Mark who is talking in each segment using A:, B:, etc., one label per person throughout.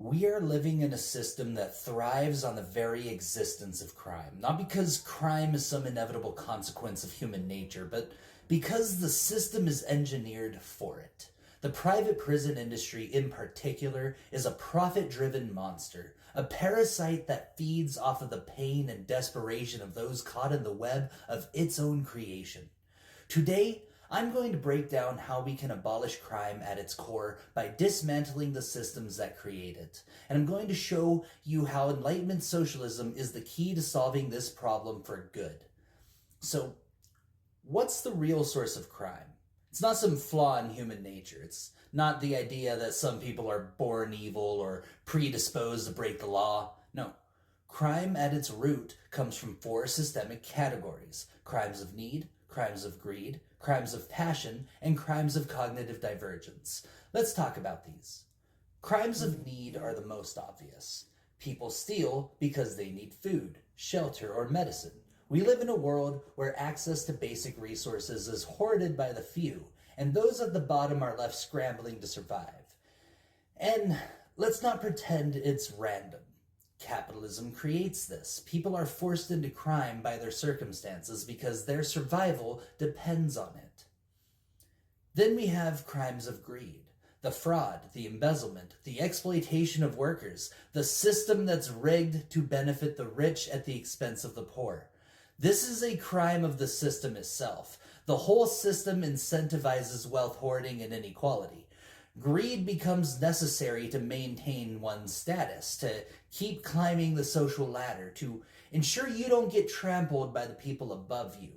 A: We are living in a system that thrives on the very existence of crime. Not because crime is some inevitable consequence of human nature, but because the system is engineered for it. The private prison industry in particular is a profit-driven monster, a parasite that feeds off of the pain and desperation of those caught in the web of its own creation. Today, I'm going to break down how we can abolish crime at its core by dismantling the systems that create it. And I'm going to show you how Enlightenment Socialism is the key to solving this problem for good. So, what's the real source of crime? It's not some flaw in human nature. It's not the idea that some people are born evil or predisposed to break the law. No. Crime at its root comes from four systemic categories: crimes of need, crimes of greed, crimes of passion, and crimes of cognitive divergence. Let's talk about these. Crimes of need are the most obvious. People steal because they need food, shelter, or medicine. We live in a world where access to basic resources is hoarded by the few, and those at the bottom are left scrambling to survive. And let's not pretend it's random. Capitalism creates this. People are forced into crime by their circumstances because their survival depends on it. Then we have crimes of greed. The fraud, the embezzlement, the exploitation of workers, the system that's rigged to benefit the rich at the expense of the poor. This is a crime of the system itself. The whole system incentivizes wealth hoarding and inequality. Greed becomes necessary to maintain one's status, to keep climbing the social ladder, to ensure you don't get trampled by the people above you.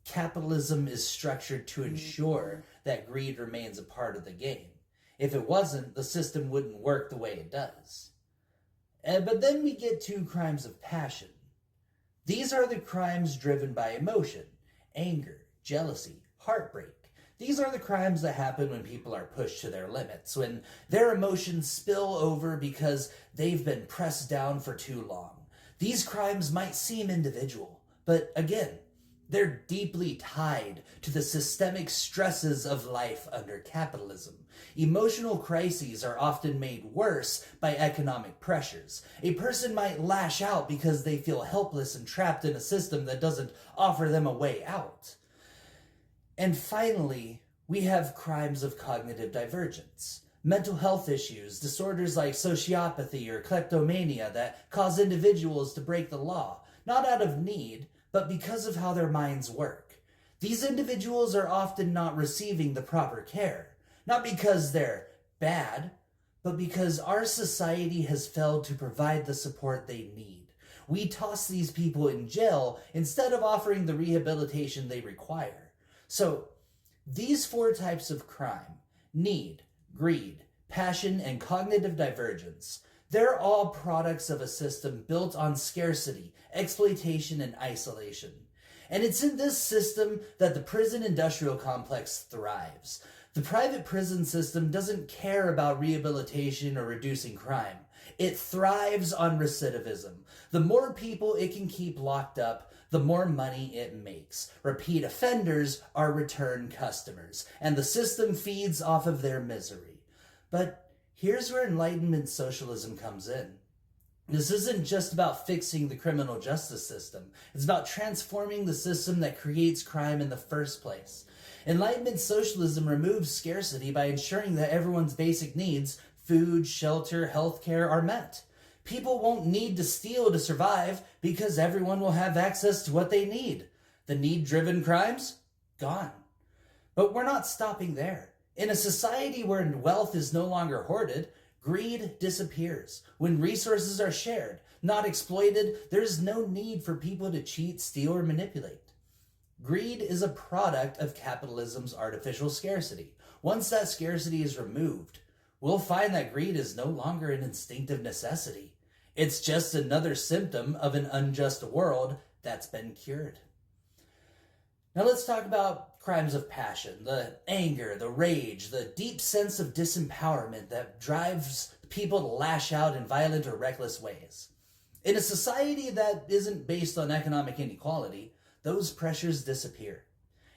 A: Capitalism is structured to ensure that greed remains a part of the game. If it wasn't, the system wouldn't work the way it does. But then we get to crimes of passion. These are the crimes driven by emotion: anger, jealousy, heartbreak. These are the crimes that happen when people are pushed to their limits, when their emotions spill over because they've been pressed down for too long. These crimes might seem individual, but again, they're deeply tied to the systemic stresses of life under capitalism. Emotional crises are often made worse by economic pressures. A person might lash out because they feel helpless and trapped in a system that doesn't offer them a way out. And finally, we have crimes of cognitive divergence. Mental health issues, disorders like sociopathy or kleptomania that cause individuals to break the law, not out of need, but because of how their minds work. These individuals are often not receiving the proper care, not because they're bad, but because our society has failed to provide the support they need. We toss these people in jail instead of offering the rehabilitation they require. So, these four types of crime: need, greed, passion, and cognitive divergence, they're all products of a system built on scarcity, exploitation, and isolation. And it's in this system that the prison industrial complex thrives. The private prison system doesn't care about rehabilitation or reducing crime. It thrives on recidivism. The more people it can keep locked up, the more money it makes. Repeat offenders are return customers, and the system feeds off of their misery. But here's where Enlightenment Socialism comes in. This isn't just about fixing the criminal justice system. It's about transforming the system that creates crime in the first place. Enlightenment Socialism removes scarcity by ensuring that everyone's basic needs, food, shelter, healthcare, are met. People won't need to steal to survive because everyone will have access to what they need. The need-driven crimes? Gone. But we're not stopping there. In a society where wealth is no longer hoarded, greed disappears. When resources are shared, not exploited, there's no need for people to cheat, steal, or manipulate. Greed is a product of capitalism's artificial scarcity. Once that scarcity is removed, we'll find that greed is no longer an instinctive necessity. It's just another symptom of an unjust world that's been cured. Now let's talk about crimes of passion: the anger, the rage, the deep sense of disempowerment that drives people to lash out in violent or reckless ways. In a society that isn't based on economic inequality, those pressures disappear.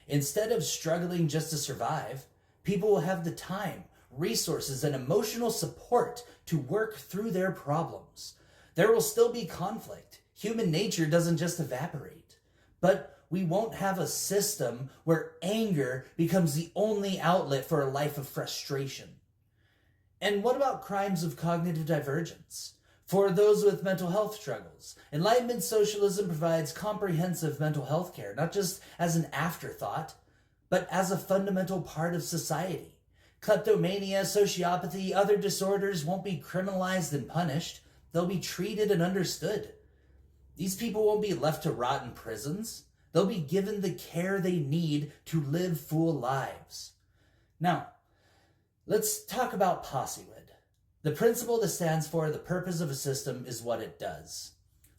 A: Instead of struggling just to survive, people will have the time, resources, and emotional support to work through their problems. There will still be conflict. Human nature doesn't just evaporate. But we won't have a system where anger becomes the only outlet for a life of frustration. And what about crimes of cognitive divergence? For those with mental health struggles, Enlightenment Socialism provides comprehensive mental health care, not just as an afterthought, but as a fundamental part of society. Kleptomania, sociopathy, other disorders won't be criminalized and punished. They'll be treated and understood. These people won't be left to rot in prisons. They'll be given the care they need to live full lives. Now, let's talk about possehood. The principle that stands for the purpose of a system is what it does.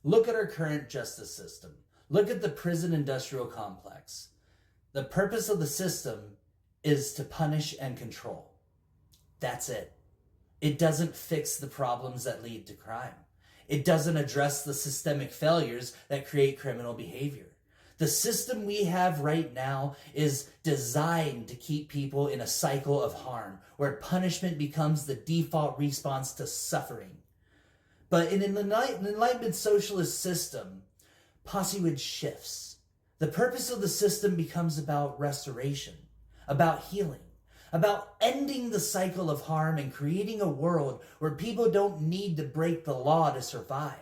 A: Look at our current justice system. Look at the prison industrial complex. The purpose of the system is to punish and control. That's it. It doesn't fix the problems that lead to crime. It doesn't address the systemic failures that create criminal behavior. The system we have right now is designed to keep people in a cycle of harm, where punishment becomes the default response to suffering. But in an Enlightenment socialist system, possehood shifts. The purpose of the system becomes about restoration, about healing, about ending the cycle of harm and creating a world where people don't need to break the law to survive.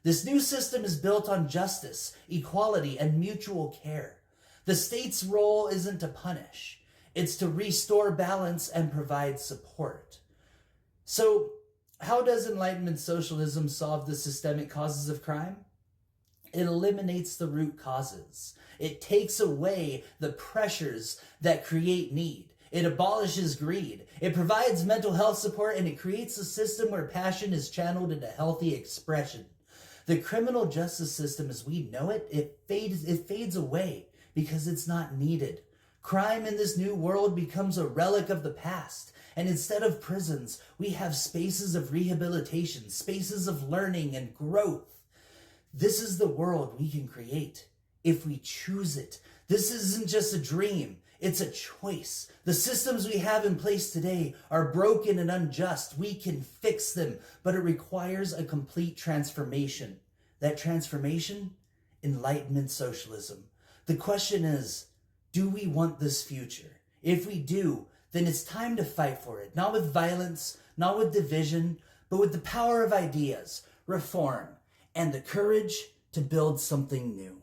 A: This new system is built on justice, equality, and mutual care. The state's role isn't to punish. It's to restore balance and provide support. So, how does Enlightenment socialism solve the systemic causes of crime? It eliminates the root causes. It takes away the pressures that create need. It abolishes greed. It provides mental health support, and it creates a system where passion is channeled into healthy expression. The criminal justice system as we know it, it fades away because it's not needed. Crime in this new world becomes a relic of the past. And instead of prisons, we have spaces of rehabilitation, spaces of learning and growth. This is the world we can create if we choose it. This isn't just a dream. It's a choice. The systems we have in place today are broken and unjust. We can fix them, but it requires a complete transformation. That transformation? Enlightenment socialism. The question is, do we want this future? If we do, then it's time to fight for it. Not with violence, not with division, but with the power of ideas, reform, and the courage to build something new.